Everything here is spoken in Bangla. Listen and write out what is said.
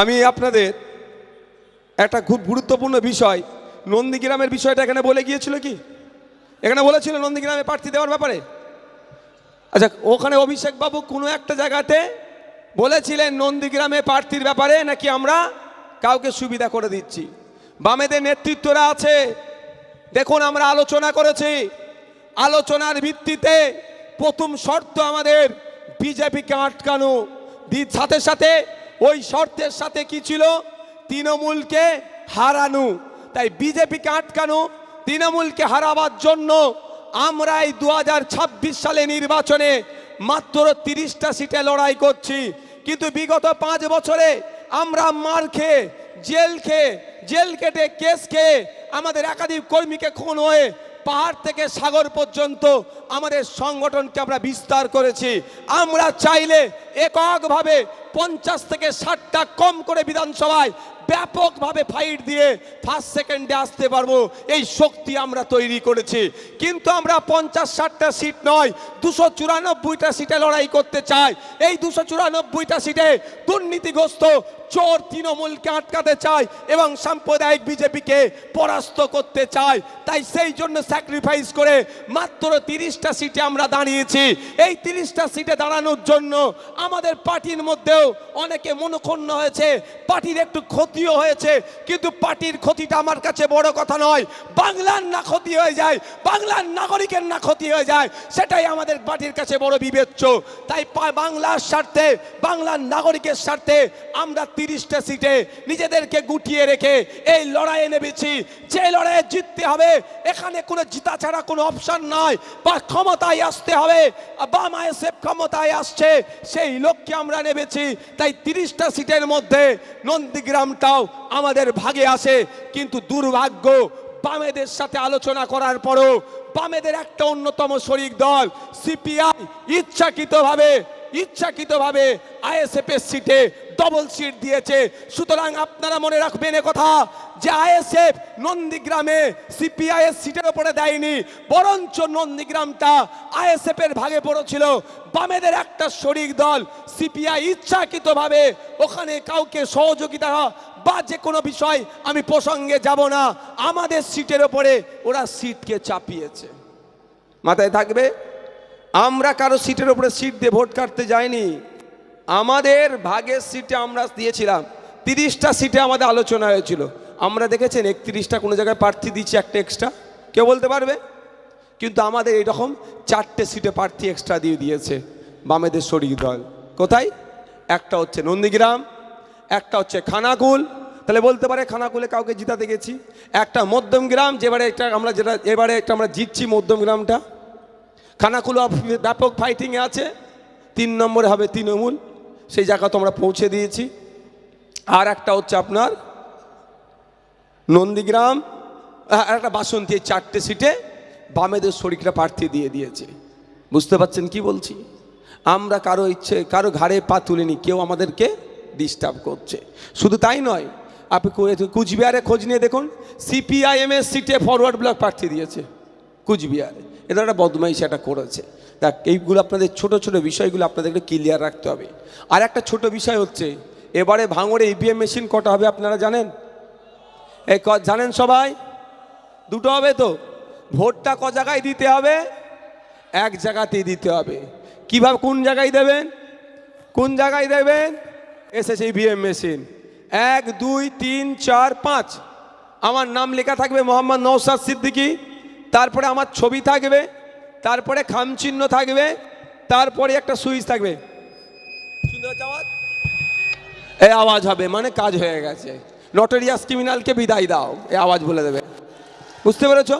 আমি আপনাদের একটা খুব গুরুত্বপূর্ণ বিষয়, নন্দীগ্রামের বিষয়টা এখানে বলে গিয়েছিল কি? এখানে বলেছিল নন্দীগ্রামে প্রার্থী দেওয়ার ব্যাপারে। আচ্ছা, ওখানে অভিষেক বাবু কোনো একটা জায়গাতে বলেছিলেন নন্দীগ্রামে প্রার্থীর ব্যাপারে নাকি আমরা কাউকে সুবিধা করে দিচ্ছি। বামেদের নেতৃত্বরা আছে, দেখুন আমরা আলোচনা করেছি। আলোচনার ভিত্তিতে প্রথম শর্ত আমাদের বিজেপিকে আটকানো, সাথে সাথে ওই শর্তের সাথে কি ছিল? তৃণমূলকে হারানো। তাই বিজেপিকে আটকানো, তৃণমূলকে হারাবার জন্য আমরা এই 2026 সালে নির্বাচনে মাত্র 30টা সিটে লড়াই করছি। কিন্তু বিগত 5 বছরে আমরা মার খেয়ে, জেল কেটে, কেস খেয়ে, আমাদের একাধিক কর্মীকে খুন হয়ে পাহাড় থেকে সাগর পর্যন্ত আমাদের সংগঠনকে আমরা বিস্তার করেছি। আমরা চাইলে এককভাবে 50 থেকে 60টা কম করে বিধানসভায় ব্যাপকভাবে ফাইট দিয়ে ফার্স্ট সেকেন্ডে আসতে পারবো, এই শক্তি আমরা তৈরি করেছি। কিন্তু আমরা 50-60টা সিট নয়, 294টা সিটে লড়াই করতে চাই। এই 294টা সিটে দুর্নীতিগ্রস্ত চোর তৃণমূলকে আটকাতে চাই এবং সাম্প্রদায়িক বিজেপিকে পরাস্ত করতে চাই। তাই সেই জন্য স্যাক্রিফাইস করে মাত্র 30টা সিটে আমরা দাঁড়িয়েছি। এই 30টা সিটে দাঁড়ানোর জন্য আমাদের পার্টির মধ্যেও অনেকে মনক্ষুণ্ণ হয়েছে, পার্টির একটু ক্ষতিও হয়েছে। কিন্তু পার্টির ক্ষতিটা আমার কাছে বড় কথা নয়। বাংলার না ক্ষতি হয়ে যায়, বাংলার নাগরিকের না ক্ষতি হয়ে যায়, সেটাই আমাদের পার্টির কাছে বড় বিবেচ্য। তাই বাংলার স্বার্থে, বাংলার নাগরিকের স্বার্থে আমরা 30টা সিটে নিজেদেরকে গুটিয়ে রেখে এই লড়াইয়ে নেমেছি। যে লড়াইয়ে জিততে হবে, এখানে কোনো জিতা ছাড়া কোনো অপশন নয়। বা ক্ষমতায় আসতে হবে, বাম আইএসএফ ক্ষমতায় আসছে, সেই লক্ষ্যে আমরা নেমেছি। তাই 30টা সিটের মধ্যে নন্দীগ্রামটাও আমাদের ভাগে আসে। কিন্তু দুর্ভাগ্য, বামেদের সাথে আলোচনা করার পরও বামেদের একটা অন্যতম শরিক দল সিপিআই ইচ্ছাকৃতভাবে আইএসএফ এর সিটে ডবল সিট দিয়েছে। সুতরাং আপনারা মনে রাখবেন কথা, যে আইএসএফ নন্দীগ্রামে সিপিআই এর সিটের উপরে দেয়নি, বরঞ্চ নন্দীগ্রামটা আইএসএফ এর ভাগে পড়েছিল। বামেদের একটা শরিক দল সিপিআই ইচ্ছাকৃতভাবে ওখানে কাউকে সহযোগিতা বা যে কোনো বিষয় আমি প্রসঙ্গে যাব না, আমাদের সিটের উপরে ওরা সিটকে চাপিয়েছে। মাথায় থাকবে, আমরা কারো সিটের উপরে সিট দিয়ে ভোট কাটতে যাইনি। আমাদের ভাগের সিটে আমরা দিয়েছিলাম। 30টা সিটে আমাদের আলোচনা হয়েছিল। আমরা দেখেছেন 31টা কোনো জায়গায় প্রার্থী দিচ্ছে একটা এক্সট্রা, কেউ বলতে পারবে? কিন্তু আমাদের এইরকম 4টে সিটে প্রার্থী এক্সট্রা দিয়ে দিয়েছে বামেদের শরিক দল। কোথায়? একটা হচ্ছে নন্দীগ্রাম, একটা হচ্ছে খানাকুল। তাহলে বলতে পারে খানাকুলে কাউকে জিতাতে গেছি। একটা মধ্যমগ্রাম, এবারে আমরা জিতছি মধ্যমগ্রামটা। খানাকুল ব্যাপক ফাইটিংয়ে আছে। 3 নম্বরে হবে তৃণমূল, সেই জায়গা তো আমরা পৌঁছে দিয়েছি। আর একটা হচ্ছে আপনার নন্দীগ্রাম, আর একটা বাসন্তী। এই 4টে সিটে বামেদের শরিকরা প্রার্থী দিয়ে দিয়েছে। বুঝতে পারছেন কি বলছি? আমরা কারো ঘাড়ে পা তুলিনি, কেউ আমাদেরকে ডিস্টার্ব করছে। শুধু তাই নয়, আপনি কুচবিহারে খোঁজ নিয়ে দেখুন, সিপিআইএম এর সিটে ফরওয়ার্ড ব্লক প্রার্থী দিয়েছে কুচবিহারে। এটা একটা বদমাইশ এটা করেছে। দেখ, এইগুলো আপনাদের ছোট ছোট বিষয়গুলো আপনাদেরকে ক্লিয়ার রাখতে হবে। আর একটা ছোট বিষয় হচ্ছে, এবারে ভাঙড়ে ইভিএম মেশিন কটা হবে আপনারা জানেন? জানেন সবাই? 2টো হবে তো। ভোটটা ক জায়গায় দিতে হবে? এক জায়গাতেই দিতে হবে। কিভাবে, কোন জায়গায় দেবেন? এসেছে ইভিএম মেশিন। 1, 2, 3, 4, 5 আমার নাম লেখা থাকবে, মোহাম্মদ নওশাদ সিদ্দিকী। তারপরে আমার ছবি থাকবে, তারপরে খামচিহ্ন থাকবে, তারপরে একটা সুইচ থাকবে। শুনতে পাচ্ছ আওয়াজ? এই আওয়াজ হবে মানে কাজ হয়ে গেছে। নটোরিয়াস ক্রিমিনালকে বিদায় দাও, এই আওয়াজ বলে দেবে। বুঝতে পেরেছো?